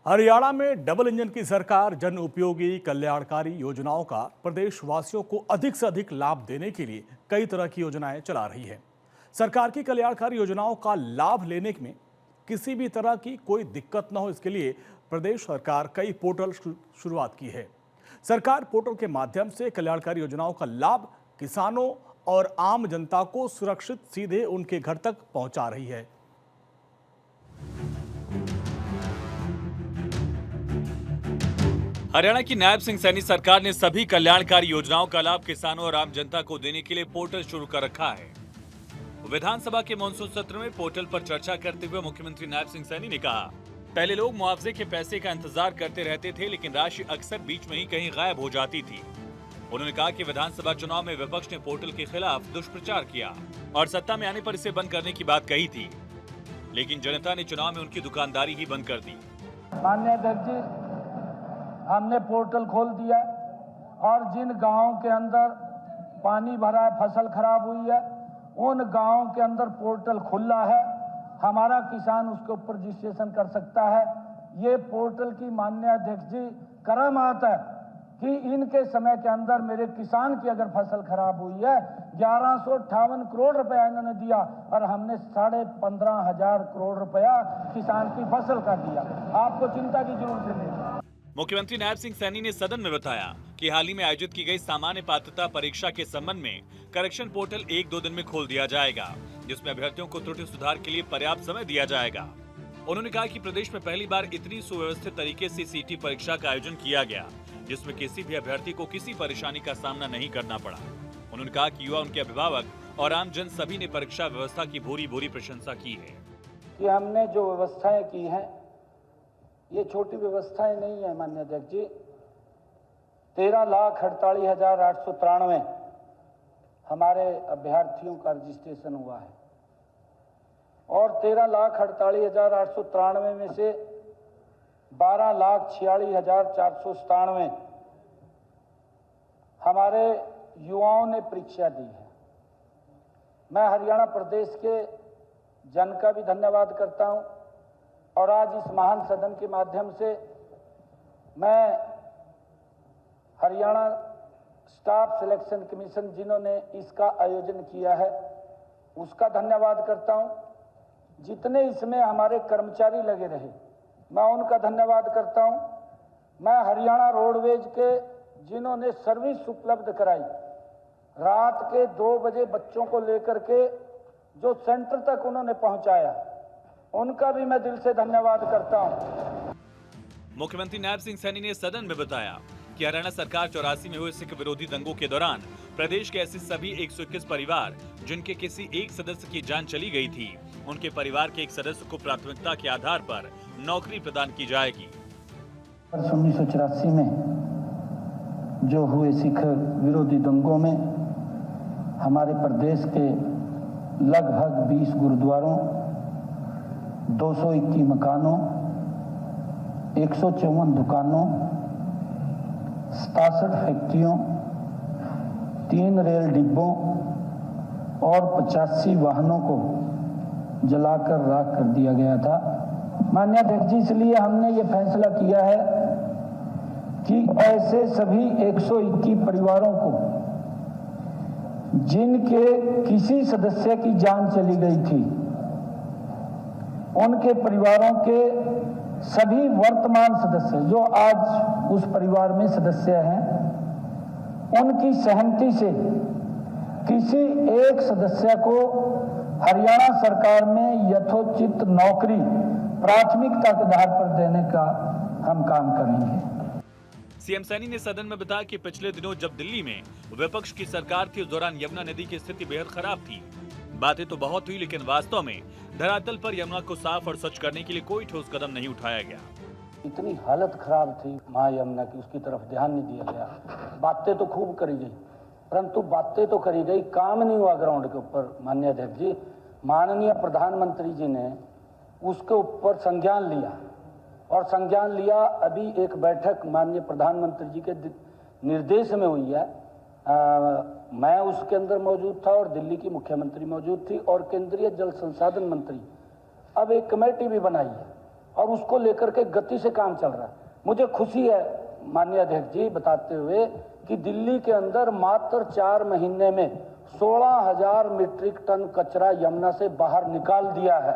हरियाणा में double engine की सरकार जन उपयोगी कल्याणकारी योजनाओं का प्रदेशवासियों को अधिक से अधिक लाभ देने के लिए कई तरह की योजनाएं चला रही है। सरकार की कल्याणकारी योजनाओं का लाभ लेने में किसी भी तरह की कोई दिक्कत न हो, इसके लिए प्रदेश सरकार कई पोर्टल शुरुआत की है। सरकार पोर्टल के माध्यम से कल्याणकारी योजनाओं का लाभ किसानों और आम जनता को सुरक्षित सीधे उनके घर तक पहुंचा रही है। हरियाणा की नायब सिंह सैनी सरकार ने सभी कल्याणकारी योजनाओं का लाभ किसानों और आम जनता को देने के लिए पोर्टल शुरू कर रखा है। विधानसभा के मानसून सत्र में पोर्टल पर चर्चा करते हुए मुख्यमंत्री नायब सिंह सैनी ने कहा, पहले लोग मुआवजे के पैसे का इंतजार करते रहते थे, लेकिन राशि अक्सर बीच में ही कहीं गायब हो जाती थी। उन्होंने कहा कि विधानसभा चुनाव में विपक्ष ने पोर्टल के खिलाफ दुष्प्रचार किया और सत्ता में आने पर इसे बंद करने की बात कही थी, लेकिन जनता ने चुनाव में उनकी दुकानदारी ही बंद कर दी। माननीय अध्यक्ष जी, हमने पोर्टल खोल दिया और जिन गांवों के अंदर पानी भरा है, फसल खराब हुई है, उन गांवों के अंदर पोर्टल खुला है। हमारा किसान उसके ऊपर रजिस्ट्रेशन कर सकता है। ये पोर्टल की माननीय अध्यक्ष जी करामात है कि इनके समय के अंदर मेरे किसान की अगर फसल खराब हुई है, 1158 करोड़ रुपया इन्होंने दिया और हमने 15,500 करोड़ रुपया किसान की फसल का दिया। आपको चिंता की जरूरत नहीं। मुख्यमंत्री नायब सिंह सैनी ने सदन में बताया कि हाल ही में आयोजित की गई सामान्य पात्रता परीक्षा के संबंध में करेक्शन पोर्टल 1-2 दिन में खोल दिया जाएगा, जिसमें अभ्यर्थियों को त्रुटि सुधार के लिए पर्याप्त समय दिया जाएगा। उन्होंने कहा कि प्रदेश में पहली बार इतनी सुव्यवस्थित तरीके से सीटी परीक्षा का आयोजन किया गया, जिसमें किसी भी अभ्यर्थी को किसी परेशानी का सामना नहीं करना पड़ा। उन्होंने कहा कि युवा, उनके अभिभावक और आम जन सभी ने परीक्षा व्यवस्था की भूरी प्रशंसा की है। कि हमने जो व्यवस्थाएं की हैं, ये छोटी व्यवस्थाएं नहीं है माननीय अध्यक्ष जी। 13,48,893 हमारे अभ्यर्थियों का रजिस्ट्रेशन हुआ है और 13,48,893 में से 12,46,497 हमारे युवाओं ने परीक्षा दी है। मैं हरियाणा प्रदेश के जन का भी धन्यवाद करता हूं और आज इस महान सदन के माध्यम से मैं हरियाणा स्टाफ सिलेक्शन कमीशन जिन्होंने इसका आयोजन किया है उसका धन्यवाद करता हूं। जितने इसमें हमारे कर्मचारी लगे रहे, मैं उनका धन्यवाद करता हूं। मैं हरियाणा रोडवेज के जिन्होंने सर्विस उपलब्ध कराई, रात के 2 बजे बच्चों को लेकर के जो सेंटर तक उन्होंने पहुंचाया, उनका भी मैं दिल से धन्यवाद करता हूं। मुख्यमंत्री नायब सिंह सैनी ने सदन में बताया कि हरियाणा सरकार 84 में हुए सिख विरोधी दंगों के दौरान प्रदेश के ऐसे सभी 121 परिवार जिनके किसी एक सदस्य की जान चली गई थी, उनके परिवार के एक सदस्य को प्राथमिकता के आधार पर नौकरी प्रदान की जाएगी। 1984 में जो हुए सिख विरोधी दंगों में हमारे प्रदेश के लगभग 20 गुरुद्वारों, 221 मकानों, 154 दुकानों, 67 फैक्ट्रियों, 3 रेल डिब्बों और 85 वाहनों को जलाकर राख कर दिया गया था। माननीय अध्यक्ष जी, इसलिए हमने ये फैसला किया है कि ऐसे सभी 121 परिवारों को जिनके किसी सदस्य की जान चली गई थी, उनके परिवारों के सभी वर्तमान सदस्य जो आज उस परिवार में सदस्य हैं, उनकी सहमति से किसी एक सदस्य को हरियाणा सरकार में यथोचित नौकरी प्राथमिकता के आधार पर देने का हम काम करेंगे। सीएम सैनी ने सदन में बताया कि पिछले दिनों जब दिल्ली में विपक्ष की सरकार थी, उस दौरान यमुना नदी की स्थिति बेहद खराब थी। बातें तो बहुत हुई, लेकिन वास्तव में धरातल पर यमुना को साफ और स्वच्छ करने के लिए कोई ठोस कदम नहीं उठाया गया। इतनी हालत खराब थी मां यमुना की, उसकी तरफ ध्यान नहीं दिया गया। बातें तो खूब करी गई, परंतु बातें तो करी गई, काम नहीं हुआ ग्राउंड के ऊपर। माननीय अध्यक्ष जी, माननीय प्रधानमंत्री जी ने उसके ऊपर संज्ञान लिया और संज्ञान लिया। अभी एक बैठक माननीय प्रधानमंत्री जी के निर्देश में हुई है। मैं उसके अंदर मौजूद था और दिल्ली की मुख्यमंत्री मौजूद थी और केंद्रीय जल संसाधन मंत्री। अब एक कमेटी भी बनाई है और उसको लेकर के गति से काम चल रहा है। मुझे खुशी है माननीय अध्यक्ष जी बताते हुए कि दिल्ली के अंदर मात्र 4 महीने में 16,000 मीट्रिक टन कचरा यमुना से बाहर निकाल दिया है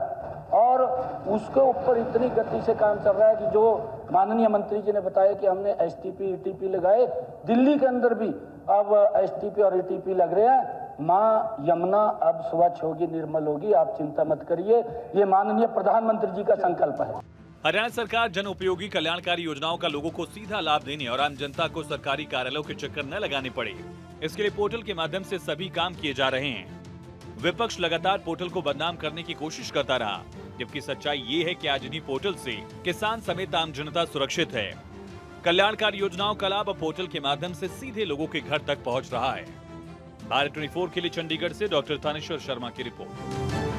और उसके ऊपर इतनी गति से काम चल रहा है कि जो माननीय मंत्री जी ने बताया कि हमने एसटीपी ईटीपी लगाए, दिल्ली के अंदर भी अब एसटीपी और ईटीपी लग रहे हैं। माँ यमुना अब स्वच्छ होगी, निर्मल होगी, आप चिंता मत करिए, ये माननीय प्रधानमंत्री जी का संकल्प है। हरियाणा सरकार जन उपयोगी कल्याणकारी योजनाओं का लोगों को सीधा लाभ देने और आम जनता को सरकारी कार्यालयों के चक्कर न लगाने पड़े, इसके लिए पोर्टल के माध्यम से सभी काम किए जा रहे हैं। विपक्ष लगातार पोर्टल को बदनाम करने की कोशिश करता रहा, जबकि सच्चाई ये है कि आज इन्हीं पोर्टल से किसान समेत आम जनता सुरक्षित है। कल्याणकारी योजनाओं का लाभ पोर्टल के माध्यम से सीधे लोगों के घर तक पहुंच रहा है। भारत 24 के लिए चंडीगढ़ से डॉक्टर थानेश्वर शर्मा की रिपोर्ट।